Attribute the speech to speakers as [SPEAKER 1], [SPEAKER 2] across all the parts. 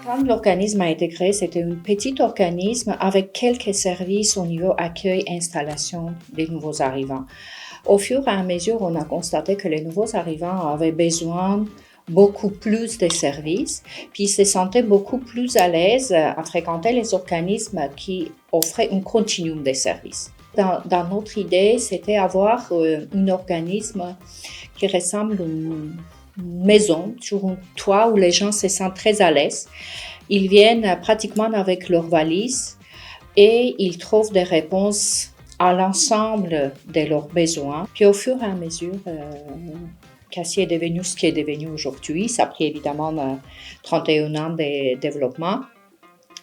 [SPEAKER 1] Quand l'organisme a été créé, c'était un petit organisme avec quelques services au niveau accueil, installation des nouveaux arrivants. Au fur et à mesure, on a constaté que les nouveaux arrivants avaient besoin beaucoup plus de services, puis ils se sentaient beaucoup plus à l'aise à fréquenter les organismes qui offraient un continuum de services. Dans notre idée, c'était avoir un organisme qui ressemble à une maison sur un toit où les gens se sentent très à l'aise. Ils viennent pratiquement avec leurs valises et ils trouvent des réponses à l'ensemble de leurs besoins. Puis au fur et à mesure, Cassie est devenu ce qui est devenu aujourd'hui. Ça a pris évidemment 31 ans de développement.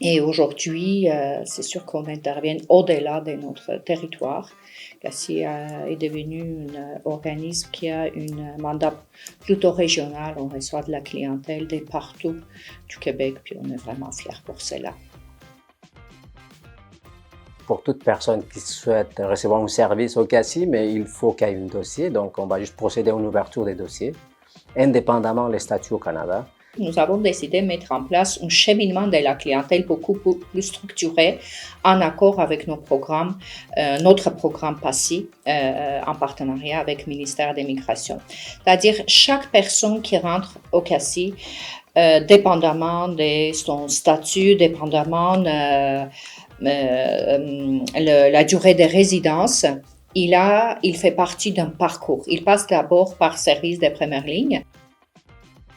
[SPEAKER 1] Et aujourd'hui, c'est sûr qu'on intervient au-delà de notre territoire. Cassie est devenu un organisme qui a un mandat plutôt régional. On reçoit de la clientèle de partout du Québec, puis on est vraiment fiers pour cela.
[SPEAKER 2] Pour toute personne qui souhaite recevoir un service au Cassie, mais il faut qu'il y ait un dossier. Donc, on va juste procéder à une ouverture des dossiers, indépendamment des statuts au Canada.
[SPEAKER 1] Nous avons décidé de mettre en place un cheminement de la clientèle beaucoup plus structuré en accord avec nos programmes, notre programme PASSI en partenariat avec le ministère des Migrations. C'est-à-dire chaque personne qui rentre au CACI, dépendamment de son statut, dépendamment de la durée de résidence, il fait partie d'un parcours. Il passe d'abord par service de première ligne.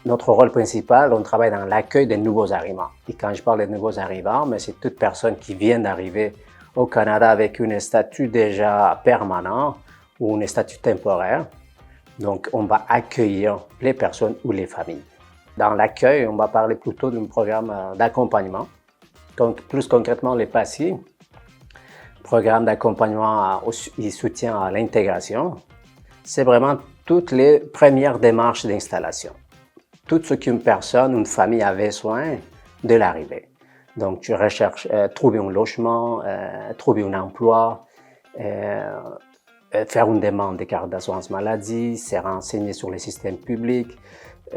[SPEAKER 2] Notre rôle principal, on travaille dans l'accueil des nouveaux arrivants. Et quand je parle des nouveaux arrivants, c'est toute personne qui vient d'arriver au Canada avec un statut déjà permanent ou un statut temporaire. Donc, on va accueillir les personnes ou les familles. Dans l'accueil, on va parler plutôt d'un programme d'accompagnement. Donc, plus concrètement, les PASSI, programme d'accompagnement et soutien à l'intégration, c'est vraiment toutes les premières démarches d'installation. Tout ce qu'une personne, une famille a besoin de l'arrivée. Donc, tu recherches trouver un logement, trouver un emploi, faire une demande de carte d'assurance maladie, se renseigner sur les systèmes publics,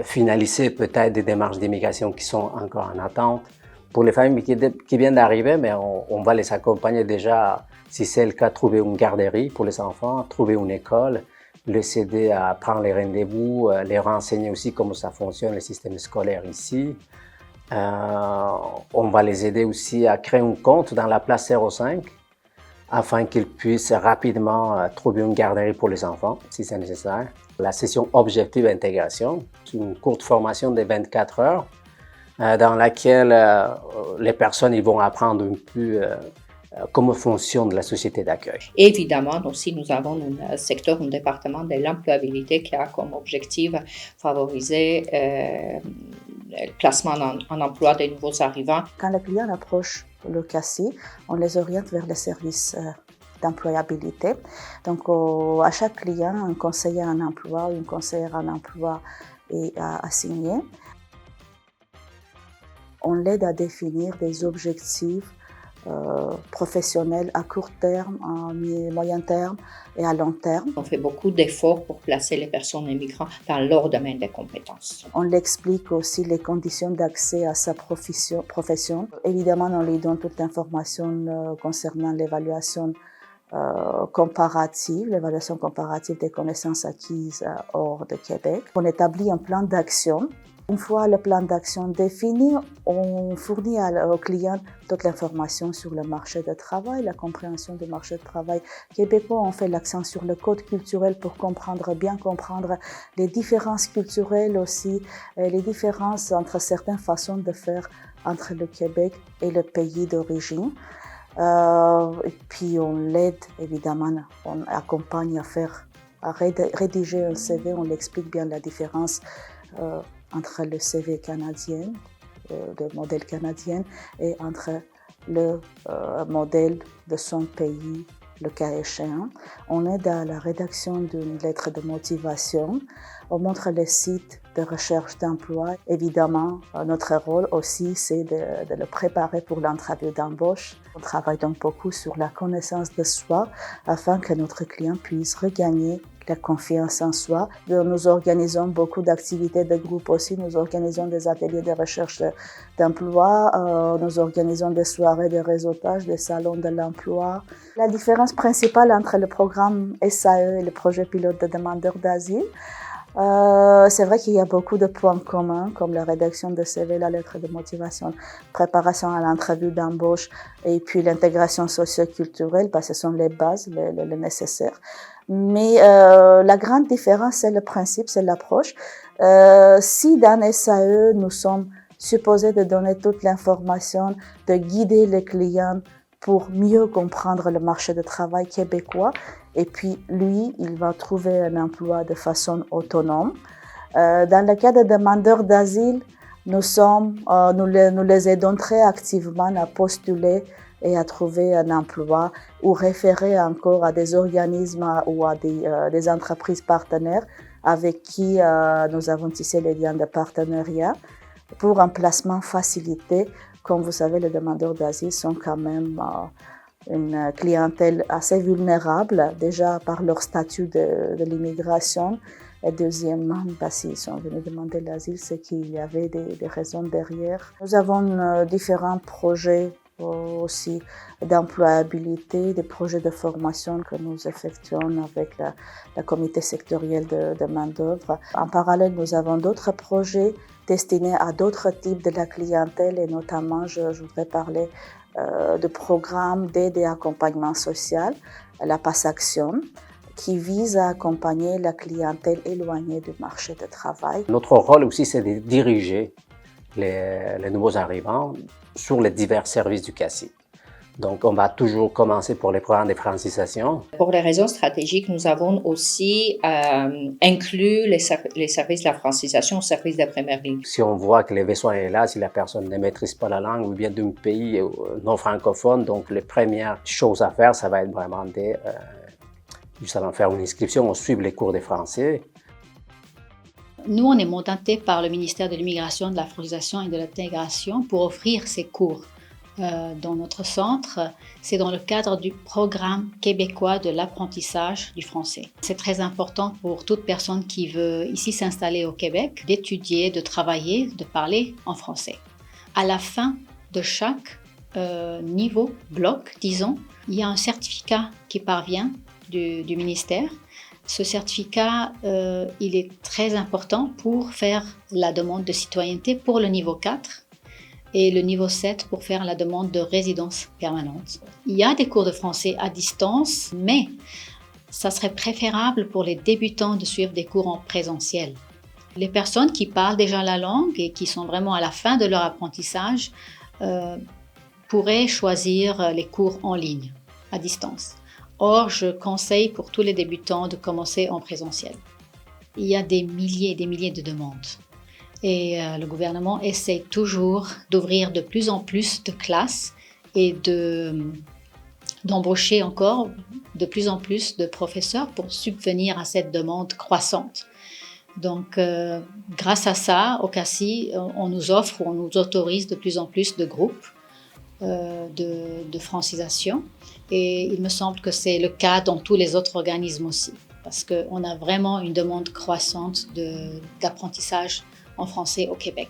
[SPEAKER 2] finaliser peut-être des démarches d'immigration qui sont encore en attente. Pour les familles qui viennent d'arriver, mais on va les accompagner déjà, si c'est le cas, trouver une garderie pour les enfants, trouver une école, les aider à prendre les rendez-vous, les renseigner aussi comment ça fonctionne, le système scolaire ici. On va les aider aussi à créer un compte dans la place 05 afin qu'ils puissent rapidement trouver une garderie pour les enfants, si c'est nécessaire. La session Objectif Intégration, c'est une courte formation de 24 heures dans laquelle les personnes ils vont apprendre un peu comment fonctionne la société d'accueil.
[SPEAKER 1] Évidemment, aussi, nous avons un secteur, un département de l'employabilité qui a comme objectif favoriser le placement en emploi des nouveaux arrivants.
[SPEAKER 3] Quand le client approche le CACI, on les oriente vers les services d'employabilité. Donc, à chaque client, un conseiller en emploi ou une conseillère en emploi est assigné. On l'aide à définir des objectifs professionnels à court terme, à moyen terme et à long terme.
[SPEAKER 1] On fait beaucoup d'efforts pour placer les personnes immigrantes dans leur domaine de compétences.
[SPEAKER 3] On l'explique aussi les conditions d'accès à sa profession. Évidemment, on lui donne toute l'information concernant l'évaluation comparative des connaissances acquises hors de Québec. On établit un plan d'action. Une fois le plan d'action défini, on fournit au client toute l'information sur le marché du travail, la compréhension du marché du travail québécois. On fait l'accent sur le code culturel pour bien comprendre les différences culturelles aussi, les différences entre certaines façons de faire entre le Québec et le pays d'origine. Et puis on l'aide évidemment, on accompagne à rédiger un CV, on l'explique bien la différence entre le CV canadien, le modèle canadien, et entre le modèle de son pays, le cas échéant. On aide à la rédaction d'une lettre de motivation. On montre les sites de recherche d'emploi. Évidemment, notre rôle aussi, c'est de le préparer pour l'entrevue d'embauche. On travaille donc beaucoup sur la connaissance de soi afin que notre client puisse regagner la confiance en soi. Nous organisons beaucoup d'activités de groupe aussi. Nous organisons des ateliers de recherche d'emploi. Nous organisons des soirées de réseautage, des salons de l'emploi. La différence principale entre le programme SAE et le projet pilote de demandeurs d'asile, c'est vrai qu'il y a beaucoup de points communs, comme la rédaction de CV, la lettre de motivation, préparation à l'entrevue d'embauche et puis l'intégration socio-culturelle, parce que ce sont les bases, les nécessaires. Mais la grande différence, c'est le principe, c'est l'approche. Si dans SAE, nous sommes supposés de donner toute l'information, de guider les clients pour mieux comprendre le marché du travail québécois, et puis lui, il va trouver un emploi de façon autonome. Dans le cas des demandeurs d'asile, nous les aidons très activement à postuler et à trouver un emploi ou référer encore à des organismes ou à des entreprises partenaires avec qui nous avons tissé les liens de partenariat pour un placement facilité. Comme vous savez, les demandeurs d'asile sont quand même une clientèle assez vulnérable, déjà par leur statut de l'immigration. Et deuxièmement, s'ils sont venus demander l'asile, c'est qu'il y avait des raisons derrière. Nous avons différents projets aussi d'employabilité, des projets de formation que nous effectuons avec la comité sectoriel de main-d'œuvre. En parallèle, nous avons d'autres projets destinés à d'autres types de la clientèle et notamment, je voudrais parler de programmes d'aide et accompagnement social, la PASS Action, qui vise à accompagner la clientèle éloignée du marché du travail.
[SPEAKER 2] Notre rôle aussi, c'est de diriger les nouveaux arrivants sur les divers services du CACI. Donc, on va toujours commencer pour les programmes de francisation.
[SPEAKER 1] Pour les raisons stratégiques, nous avons aussi inclus les services de la francisation au service de première ligne.
[SPEAKER 2] Si on voit que le besoin est là, si la personne ne maîtrise pas la langue ou vient d'un pays non francophone, donc les premières choses à faire, ça va être vraiment juste avant de faire une inscription, on suit les cours de français.
[SPEAKER 4] Nous, on est mandaté par le ministère de l'Immigration, de la Francisation et de l'Intégration pour offrir ces cours. Dans notre centre, c'est dans le cadre du programme québécois de l'apprentissage du français. C'est très important pour toute personne qui veut ici s'installer au Québec d'étudier, de travailler, de parler en français. À la fin de chaque niveau, bloc, disons, il y a un certificat qui parvient du ministère. Ce certificat, il est très important pour faire la demande de citoyenneté pour le niveau 4 et le niveau 7 pour faire la demande de résidence permanente. Il y a des cours de français à distance, mais ça serait préférable pour les débutants de suivre des cours en présentiel. Les personnes qui parlent déjà la langue et qui sont vraiment à la fin de leur apprentissage pourraient choisir les cours en ligne, à distance. Or, je conseille pour tous les débutants de commencer en présentiel. Il y a des milliers et des milliers de demandes. Et le gouvernement essaie toujours d'ouvrir de plus en plus de classes et d'embaucher encore de plus en plus de professeurs pour subvenir à cette demande croissante. Donc, grâce à ça, au CACI, on nous offre ou on nous autorise de plus en plus de groupes de francisation. Et il me semble que c'est le cas dans tous les autres organismes aussi, parce qu'on a vraiment une demande croissante d'apprentissage en français au Québec.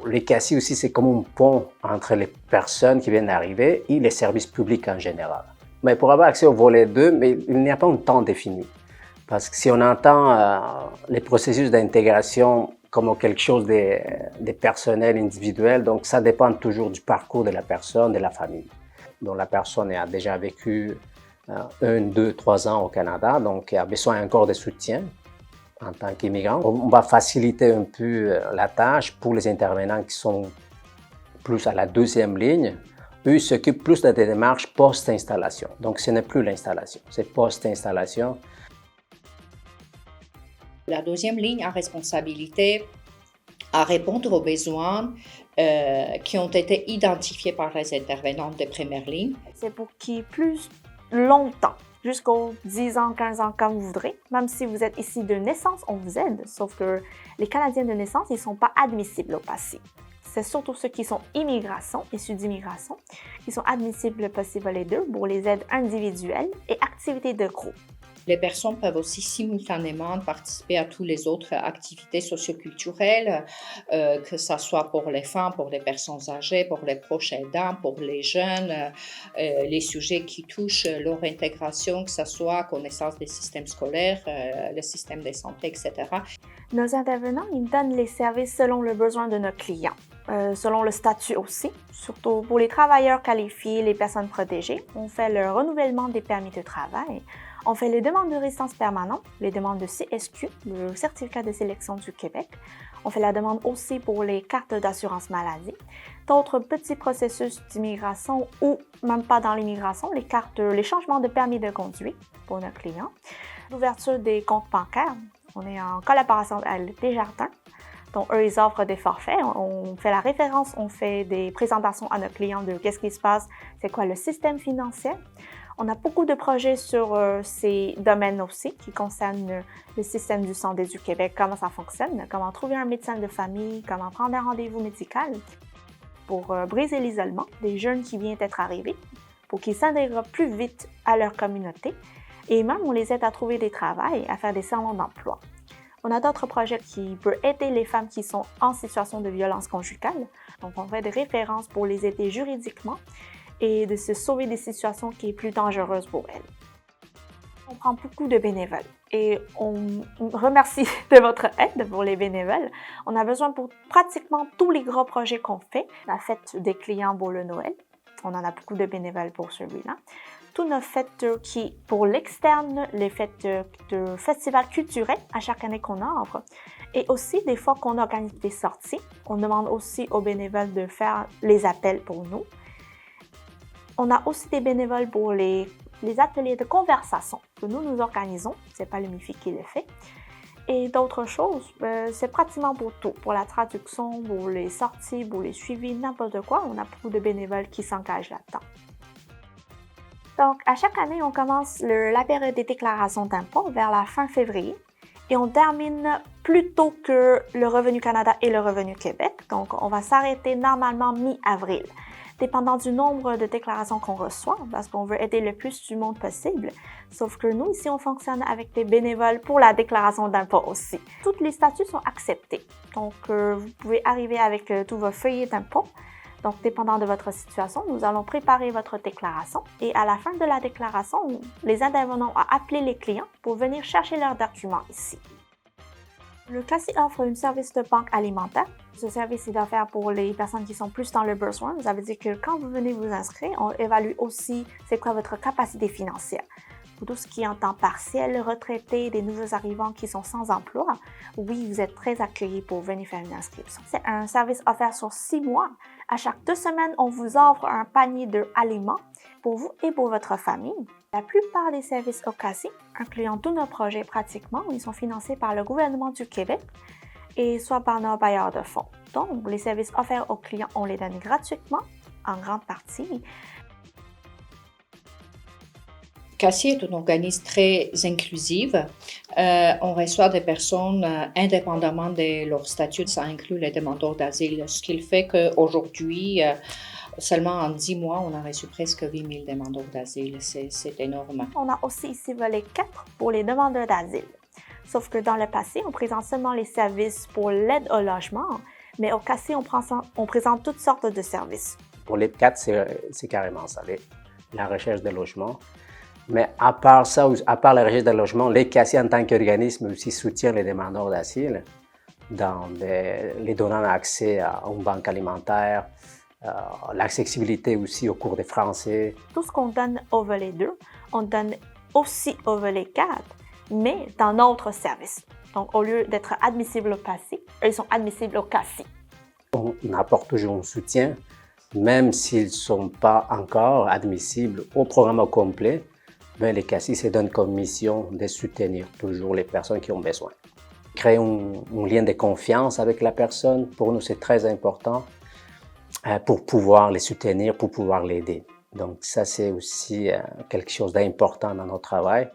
[SPEAKER 2] Les CACI aussi, c'est comme un pont entre les personnes qui viennent d'arriver et les services publics en général. Mais pour avoir accès au volet 2, mais il n'y a pas un temps défini. Parce que si on entend les processus d'intégration comme quelque chose de personnel, individuel, donc ça dépend toujours du parcours de la personne, de la famille. Donc la personne a déjà vécu 1, 2, 3 ans au Canada, donc a besoin encore de soutien en tant qu'immigrant. On va faciliter un peu la tâche pour les intervenants qui sont plus à la deuxième ligne. Eux s'occupent plus des démarches post-installation. Donc ce n'est plus l'installation, c'est post-installation.
[SPEAKER 1] La deuxième ligne a responsabilité à répondre aux besoins qui ont été identifiés par les intervenants de première ligne.
[SPEAKER 5] C'est pour qu'il y ait plus longtemps, jusqu'aux 10 ans, 15 ans, comme vous voudrez. Même si vous êtes ici de naissance, on vous aide. Sauf que les Canadiens de naissance, ils ne sont pas admissibles au passé. C'est surtout ceux qui sont issus d'immigration, qui sont admissibles au passé volet 2 pour les aides individuelles et activités de groupe.
[SPEAKER 1] Les personnes peuvent aussi simultanément participer à toutes les autres activités socioculturelles, que ce soit pour les femmes, pour les personnes âgées, pour les proches aidants, pour les jeunes, les sujets qui touchent leur intégration, que ce soit connaissance des systèmes scolaires, le système de santé, etc.
[SPEAKER 5] Nos intervenants, ils donnent les services selon le besoin de nos clients, selon le statut aussi. Surtout pour les travailleurs qualifiés, les personnes protégées, on fait le renouvellement des permis de travail. On fait les demandes de résidence permanente, les demandes de CSQ, le certificat de sélection du Québec. On fait la demande aussi pour les cartes d'assurance maladie, d'autres petits processus d'immigration ou même pas dans l'immigration, les changements de permis de conduite pour nos clients, l'ouverture des comptes bancaires. On est en collaboration avec Desjardins. Donc, eux, ils offrent des forfaits. On fait la référence, on fait des présentations à nos clients de qu'est-ce qui se passe, c'est quoi le système financier. On a beaucoup de projets sur ces domaines aussi qui concernent le système de santé du Québec, comment ça fonctionne, comment trouver un médecin de famille, comment prendre un rendez-vous médical pour briser l'isolement des jeunes qui viennent d'être arrivés, pour qu'ils s'intègrent plus vite à leur communauté. Et même, on les aide à trouver des travails, à faire des salons d'emploi. On a d'autres projets qui peuvent aider les femmes qui sont en situation de violence conjugale. Donc, on fait des références pour les aider juridiquement et de se sauver des situations qui sont plus dangereuses pour elles. On prend beaucoup de bénévoles et on remercie de votre aide pour les bénévoles. On a besoin pour pratiquement tous les gros projets qu'on fait. La fête des clients pour le Noël, on en a beaucoup de bénévoles pour celui-là. Toutes nos fêtes qui, pour l'externe, les fêtes de festivals culturels à chaque année qu'on offre. Et aussi, des fois qu'on organise des sorties, on demande aussi aux bénévoles de faire les appels pour nous. On a aussi des bénévoles pour les ateliers de conversation que nous organisons. Ce n'est pas le MIFI qui le fait. Et d'autres choses, c'est pratiquement pour tout. Pour la traduction, pour les sorties, pour les suivis, n'importe quoi. On a beaucoup de bénévoles qui s'engagent là-dedans. Donc, à chaque année, on commence la période des déclarations d'impôts vers la fin février et on termine plus tôt que le Revenu Canada et le Revenu Québec. Donc, on va s'arrêter normalement mi-avril, dépendant du nombre de déclarations qu'on reçoit, parce qu'on veut aider le plus du monde possible. Sauf que nous, ici, on fonctionne avec des bénévoles pour la déclaration d'impôts aussi. Tous les statuts sont acceptés. Donc, vous pouvez arriver avec tous vos feuillets d'impôts. Donc, dépendant de votre situation, nous allons préparer votre déclaration et à la fin de la déclaration, les intervenants ont appelé les clients pour venir chercher leurs documents ici. Le CACI offre un service de banque alimentaire. Ce service est offert pour les personnes qui sont plus dans le besoin. Ça veut dire que quand vous venez vous inscrire, on évalue aussi c'est quoi votre capacité financière. Pour tout ce qui est en temps partiel, retraités, des nouveaux arrivants qui sont sans emploi, oui, vous êtes très accueillis pour venir faire une inscription. C'est un service offert sur 6 mois. À chaque 2 semaines, on vous offre un panier d'aliments pour vous et pour votre famille. La plupart des services au CACI, incluant tous nos projets pratiquement, ils sont financés par le gouvernement du Québec et soit par nos bailleurs de fonds. Donc, les services offerts aux clients, on les donne gratuitement, en grande partie.
[SPEAKER 1] CACI est un organisme très inclusif. On reçoit des personnes indépendamment de leur statut. Ça inclut les demandeurs d'asile, ce qui fait qu'aujourd'hui, seulement en 10 mois, on a reçu presque 8 000 demandeurs d'asile. C'est énorme.
[SPEAKER 5] On a aussi ici volet 4 pour les demandeurs d'asile. Sauf que dans le passé, on présente seulement les services pour l'aide au logement, mais au CACI, on présente toutes sortes de services.
[SPEAKER 2] Pour les 4, c'est carrément ça, la recherche de logement. Mais à part ça, à part la recherche de logement, les CACI en tant qu'organisme aussi soutient les demandeurs d'asile dans les donnant accès à une banque alimentaire, l'accessibilité aussi aux cours de français.
[SPEAKER 5] Tout ce qu'on donne au volet 2, on donne aussi au volet 4, mais dans notre service. Donc, au lieu d'être admissibles au CACI, ils sont admissibles au CACI.
[SPEAKER 2] On apporte toujours un soutien, même s'ils ne sont pas encore admissibles au programme au complet. Ben, les CACI se donnent comme mission de soutenir toujours les personnes qui ont besoin. Créer un lien de confiance avec la personne, pour nous, c'est très important pour pouvoir les soutenir, pour pouvoir l'aider. Donc ça, c'est aussi quelque chose d'important dans notre travail.